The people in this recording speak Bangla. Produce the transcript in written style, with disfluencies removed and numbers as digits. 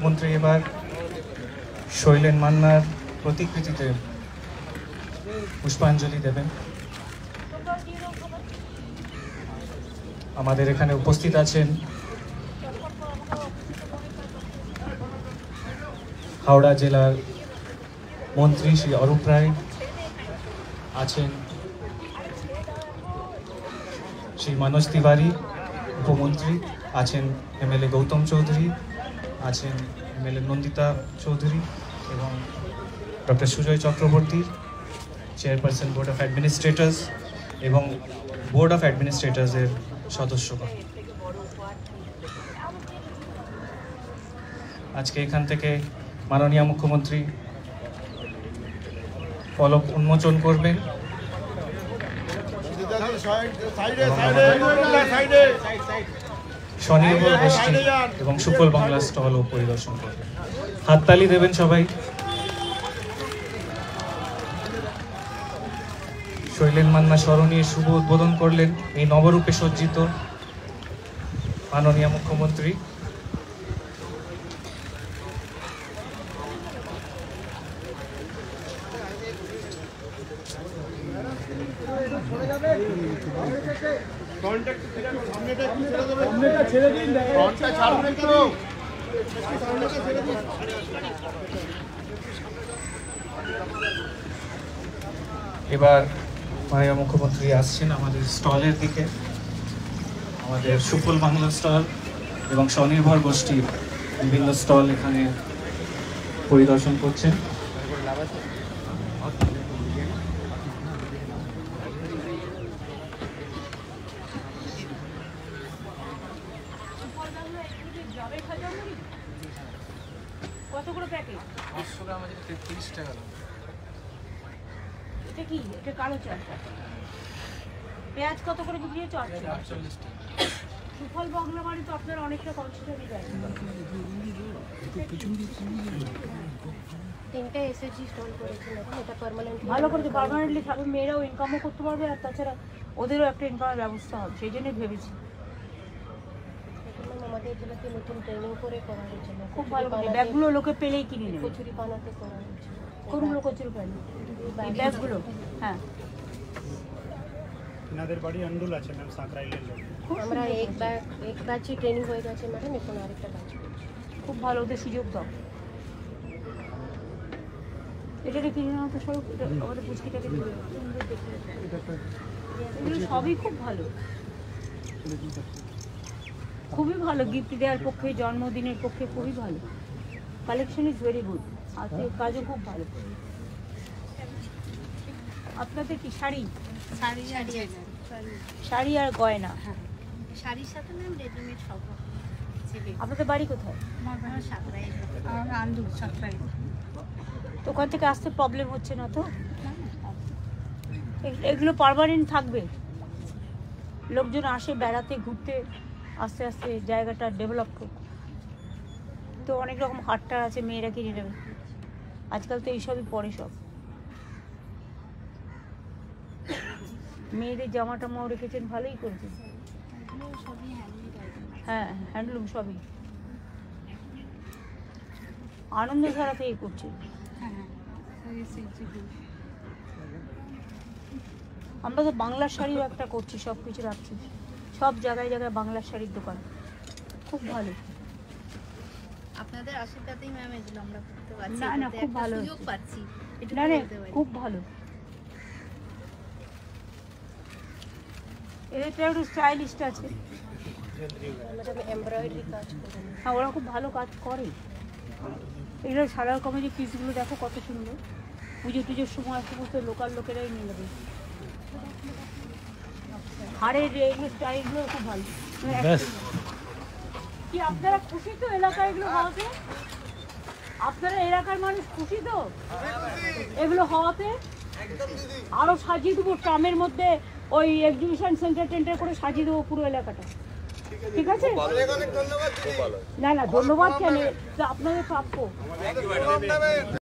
মন্ত্রী এবার শৈলেন মান্নার প্রতিকৃতিতে পুষ্পাঞ্জলি দেবেন। আমাদের এখানে উপস্থিত আছেন হাওড়া জেলার মন্ত্রী শ্রী অরূপ রায়, আছেন শ্রী মনোজ তিওয়ারি উপমন্ত্রী, আছেন এমএলএ গৌতম চৌধুরী, আছেন এমএলএ নন্দিতা চৌধুরী এবং doctor Sujoy Chakraborty, chairperson board of administrators এবং বোর্ড অফ অ্যাডমিনিস্ট্রেটর্সের সদস্যগণ। আজকে এখান থেকে মাননীয় মুখ্যমন্ত্রী ফলক উন্মোচন করবেন। স্বনির্ভর গোষ্ঠী এবং সুফল বাংলা স্টলও পরিদর্শন করবেন। হাততালি দেবেন সবাই। শৈলেন মান্না স্মরণীয় শুভ উদ্বোধন করলেন এই নবরূপে সজ্জিত মাননীয় মুখ্যমন্ত্রী। এবার মাননীয় মুখ্যমন্ত্রী আসছেন আমাদের স্টলের দিকে। আমাদের সুফল বাংলা স্টল এবং স্বনির্ভর গোষ্ঠীর বিভিন্ন স্টল এখানে পরিদর্শন করছেন। কতগুলো প্যাকেট? 500 গ্রাম আছে, 33 টাকা। এটা কি? এটা কালো চাল। পেঁয়াজ কত করে বিক্রি হচ্ছে? 48 টাকা। সুফল বাংলা মানে তো আপনারা অনেকটা কনসিডারই দেয়। তিনটা এসএসজি স্টল করেছেন এখন, এটা পার্মানেন্ট ভালো করে পার্মানেন্টলি থাকবে, মেয়েরাও ইনকামও করতে পারবে আর তাছাড়া ওদেরও একটা ইনকামের ব্যবস্থা হবে, সেই জন্যই ভেবেছি। আমাদের জেলাতে নতুন ট্রেনিং করে করা হয়েছে, খুব ভালো করে ব্যাগগুলো লোকে পেলেই কিনে নেবে। কচুরি বানাতে করা হয়েছে। কোনগুলো কচুরি পানি? এই ব্যাগগুলো? হ্যাঁ, ইনাদের বাড়ি আন্ডুল আছে ম্যাম, সাঁকরাইলের লোক। আমরা এক ব্যাচে ট্রেনিং হয়ে গেছে ম্যাডাম, এখন আরেকটা ব্যাচ। খুব ভালো, ওদের সুযোগ দাও। এটা কিনে নাও তো সব, আমাদের পুচকিটাকে এগুলো সবই খুব ভালো, খুবই ভালো। গিফট দেওয়ার পক্ষে, জন্মদিনের পক্ষে খুবই ভালো। কালেকশন ইজ ভেরি গুড, আর কাজও খুব ভালো। আপনাদের কি শাড়ি? শাড়ি আর গয়না? হ্যাঁ, শাড়ির সাথে ম্যাম রেডিমেড সব। আপনাদের বাড়ি কোথায়? আমার সাঁকরাই, আমার আন্দুল সাঁকরাই। তো ওখান থেকে আসতে প্রবলেম হচ্ছে না তো? এগুলো পার্মানেন্ট থাকবে, লোকজন আসে বেড়াতে ঘুরতে, আস্তে আস্তে জায়গাটা ডেভেলপ করবে। তো অনেক রকম হাটটার আছে, মেয়েরা কিনে নেবে। আজকাল তো এইসবই পরে সব। মেয়েদের জামা টামাও রেখেছেন, ভালোই করেছেন। হ্যাঁ, হ্যান্ডলুম সবই। আনন্দ ধারা থেকে করছে। আমরা তো বাংলার শাড়িও একটা করছি, সব কিছু রাখছি, সব জায়গায় জায়গায় বাংলার শাড়ির দোকান, খুব ভালো। আপনাদের আশীর্বাদেই ম্যাম এগুলো আমরা করতে পারছি। না না, খুব ভালো সুযোগ পাচ্ছি। না রে, খুব ভালো। এটা একটু স্টাইলিস্ট আছে। ম্যাডাম এমব্রয়ডারি কাজ করেন। হ্যাঁ, ওরা খুব ভালো কাজ করে। এগুলো সারা রকমের যে পিসগুলো দেখো কত সুন্দর। পুজো টুজোর সময় সমস্ত লোকাল লোকেরাই নিয়ে নেবে। হাড়ের এগুলো স্টাইলগুলো খুব ভালো। কি আপনারা খুশি তো এলাকায় এগুলো হওয়াতে? আপনারা এলাকার মানুষ খুশি তো এগুলো হওয়াতে? আরো সাজিয়ে দেবো ট্রামের মধ্যে, ওই এক্সিবিশন সেন্টার টেন্টার করে সাজিয়ে দেবো পুরো এলাকাটা। ঠিক আছে? না না, ধন্যবাদ কেন, আপনাদের প্রাপ্য।